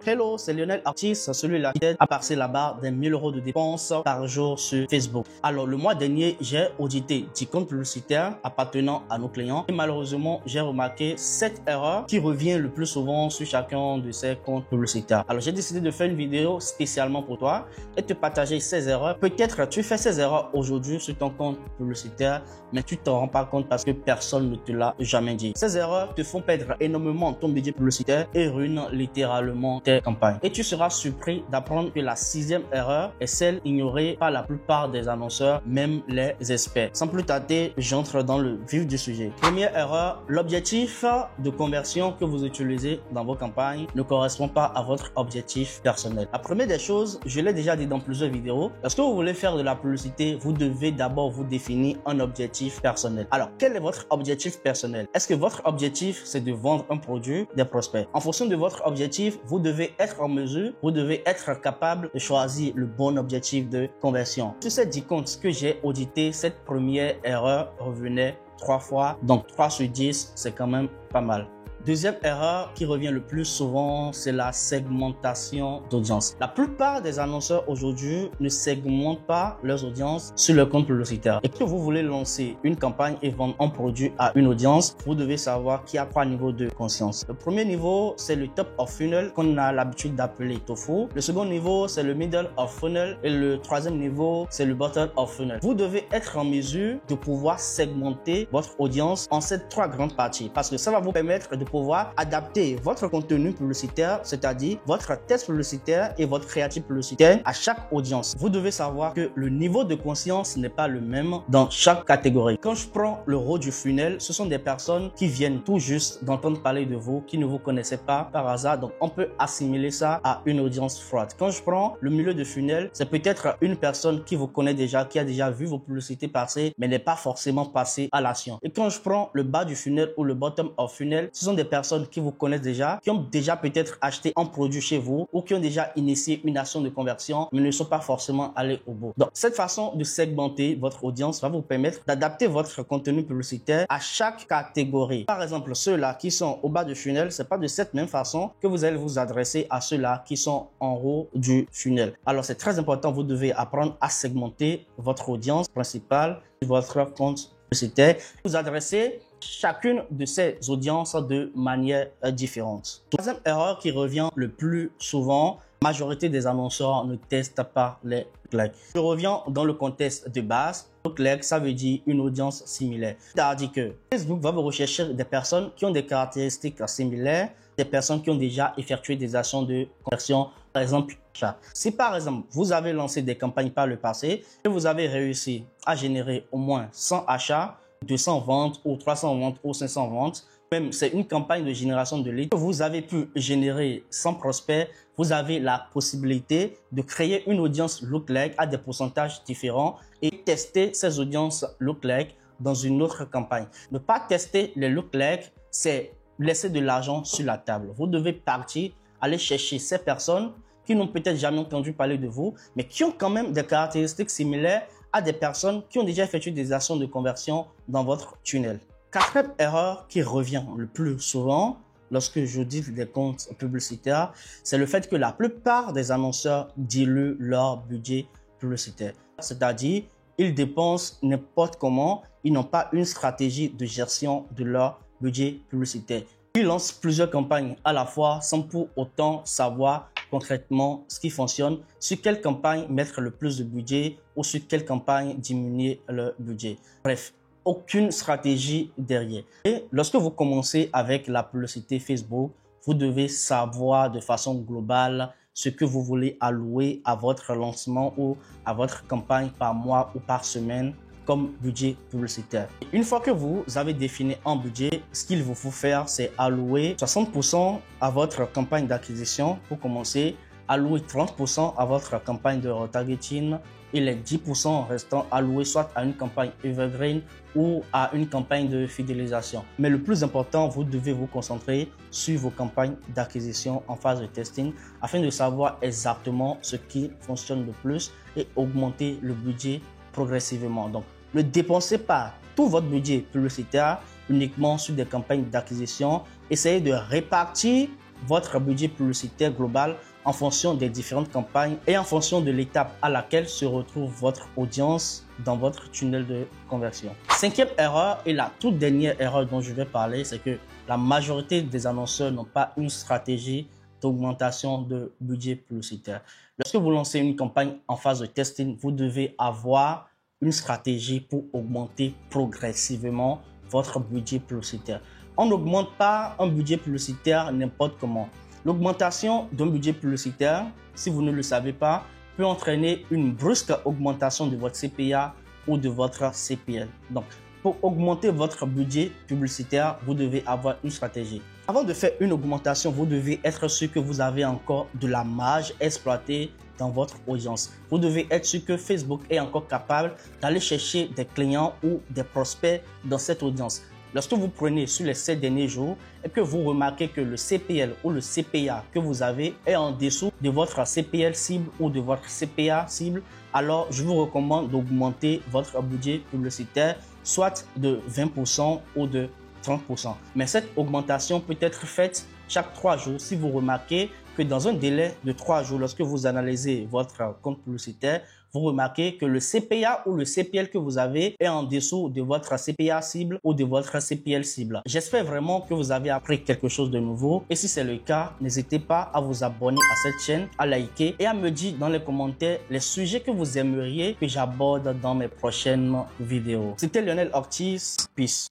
Hello, c'est Lionel Artiste, celui-là qui aide à passer la barre des 1000 € de dépenses par jour sur Facebook. Alors, le mois dernier, j'ai audité 10 comptes publicitaires appartenant à nos clients et malheureusement, j'ai remarqué 7 erreurs qui reviennent le plus souvent sur chacun de ces comptes publicitaires. Alors, j'ai décidé de faire une vidéo spécialement pour toi et te partager ces erreurs. Peut-être tu fais ces erreurs aujourd'hui sur ton compte publicitaire, mais tu t'en rends pas compte parce que personne ne te l'a jamais dit. Ces erreurs te font perdre énormément ton budget publicitaire et ruinent littéralement tes campagnes. Et tu seras surpris d'apprendre que la 6e erreur est celle ignorée par la plupart des annonceurs, même les experts. Sans plus tarder, j'entre dans le vif du sujet. Première erreur, l'objectif de conversion que vous utilisez dans vos campagnes ne correspond pas à votre objectif personnel. La première des choses, je l'ai déjà dit dans plusieurs vidéos, lorsque vous voulez faire de la publicité, vous devez d'abord vous définir un objectif personnel. Alors, quel est votre objectif personnel? Est-ce que votre objectif, c'est de vendre un produit, des prospects? En fonction de votre objectif, vous devez être en mesure, vous devez être capable de choisir le bon objectif de conversion. Sur ces 10 comptes que j'ai audité, cette première erreur revenait 3 fois, donc 3 sur 10, c'est quand même pas mal. Deuxième erreur qui revient le plus souvent, c'est la segmentation d'audience. La plupart des annonceurs aujourd'hui ne segmentent pas leurs audiences sur leur compte publicitaire. Et que vous voulez lancer une campagne et vendre un produit à une audience, vous devez savoir qu'il y a 3 niveaux de conscience. Le premier niveau, c'est le top of funnel qu'on a l'habitude d'appeler tofu. Le second niveau, c'est le middle of funnel. Et le troisième niveau, c'est le bottom of funnel. Vous devez être en mesure de pouvoir segmenter votre audience en ces 3 grandes parties parce que ça va vous permettre de pouvoir adapter votre contenu publicitaire, c'est-à-dire votre texte publicitaire et votre créatif publicitaire à chaque audience. Vous devez savoir que le niveau de conscience n'est pas le même dans chaque catégorie. Quand je prends le haut du funnel, ce sont des personnes qui viennent tout juste d'entendre parler de vous, qui ne vous connaissaient pas par hasard, donc on peut assimiler ça à une audience froide. Quand je prends le milieu de funnel, c'est peut-être une personne qui vous connaît déjà, qui a déjà vu vos publicités passer, mais n'est pas forcément passée à l'action. Et quand je prends le bas du funnel ou le bottom of funnel, ce sont des personnes qui vous connaissent déjà, qui ont déjà peut-être acheté un produit chez vous ou qui ont déjà initié une action de conversion, mais ne sont pas forcément allés au bout. Donc, cette façon de segmenter votre audience va vous permettre d'adapter votre contenu publicitaire à chaque catégorie. Par exemple, ceux-là qui sont au bas du funnel, c'est pas de cette même façon que vous allez vous adresser à ceux-là qui sont en haut du funnel. Alors, c'est très important, vous devez apprendre à segmenter votre audience principale, votre compte publicitaire. Vous adressez chacune de ces audiences de manière différente. Troisième erreur qui revient le plus souvent, la majorité des annonceurs ne testent pas les lookalikes. Je reviens dans le contexte de base. Lookalike, ça veut dire une audience similaire. C'est-à-dire que Facebook va vous rechercher des personnes qui ont des caractéristiques similaires, des personnes qui ont déjà effectué des actions de conversion, par exemple, achat. Si par exemple, vous avez lancé des campagnes par le passé et vous avez réussi à générer au moins 100 achats, 200 ventes ou 300 ventes ou 500 ventes, même c'est une campagne de génération de leads, vous avez pu générer 100 prospects, vous avez la possibilité de créer une audience lookalike à des pourcentages différents et tester ces audiences lookalike dans une autre campagne. Ne pas tester les lookalike, c'est laisser de l'argent sur la table. Vous devez partir, aller chercher ces personnes qui n'ont peut-être jamais entendu parler de vous, mais qui ont quand même des caractéristiques similaires à des personnes qui ont déjà effectué des actions de conversion dans votre tunnel. Quatrième erreur qui revient le plus souvent lorsque je dis des comptes publicitaires, c'est le fait que la plupart des annonceurs diluent leur budget publicitaire. C'est-à-dire, ils dépensent n'importe comment, ils n'ont pas une stratégie de gestion de leur budget publicitaire. Ils lancent plusieurs campagnes à la fois sans pour autant savoir concrètement ce qui fonctionne, sur quelle campagne mettre le plus de budget ou sur quelle campagne diminuer le budget. Bref, aucune stratégie derrière. Et lorsque vous commencez avec la publicité Facebook, vous devez savoir de façon globale ce que vous voulez allouer à votre lancement ou à votre campagne par mois ou par semaine comme budget publicitaire. Une fois que vous avez défini un budget, ce qu'il vous faut faire, c'est allouer 60% à votre campagne d'acquisition pour commencer, allouer 30% à votre campagne de retargeting et les 10% restants alloués soit à une campagne evergreen ou à une campagne de fidélisation. Mais le plus important, vous devez vous concentrer sur vos campagnes d'acquisition en phase de testing afin de savoir exactement ce qui fonctionne le plus et augmenter le budget progressivement. Donc, ne dépensez pas tout votre budget publicitaire uniquement sur des campagnes d'acquisition. Essayez de répartir votre budget publicitaire global en fonction des différentes campagnes et en fonction de l'étape à laquelle se retrouve votre audience dans votre tunnel de conversion. Cinquième erreur et la toute dernière erreur dont je vais parler, c'est que la majorité des annonceurs n'ont pas une stratégie d'augmentation de budget publicitaire. Lorsque vous lancez une campagne en phase de testing, vous devez avoir une stratégie pour augmenter progressivement votre budget publicitaire. On n'augmente pas un budget publicitaire n'importe comment. L'augmentation d'un budget publicitaire, si vous ne le savez pas, peut entraîner une brusque augmentation de votre CPA ou de votre CPL. Donc, pour augmenter votre budget publicitaire, vous devez avoir une stratégie. Avant de faire une augmentation, vous devez être sûr que vous avez encore de la marge exploitée dans votre audience. Vous devez être sûr que Facebook est encore capable d'aller chercher des clients ou des prospects dans cette audience. Lorsque vous prenez sur les 7 derniers jours et que vous remarquez que le CPL ou le CPA que vous avez est en dessous de votre CPL cible ou de votre CPA cible, alors je vous recommande d'augmenter votre budget publicitaire soit de 20% ou de 30%. Mais cette augmentation peut être faite chaque 3 jours si vous remarquez que dans un délai de 3 jours, lorsque vous analysez votre compte publicitaire, vous remarquez que le CPA ou le CPL que vous avez est en dessous de votre CPA cible ou de votre CPL cible. J'espère vraiment que vous avez appris quelque chose de nouveau et si c'est le cas, n'hésitez pas à vous abonner à cette chaîne, à liker et à me dire dans les commentaires les sujets que vous aimeriez que j'aborde dans mes prochaines vidéos. C'était Lionel Ortiz. Peace.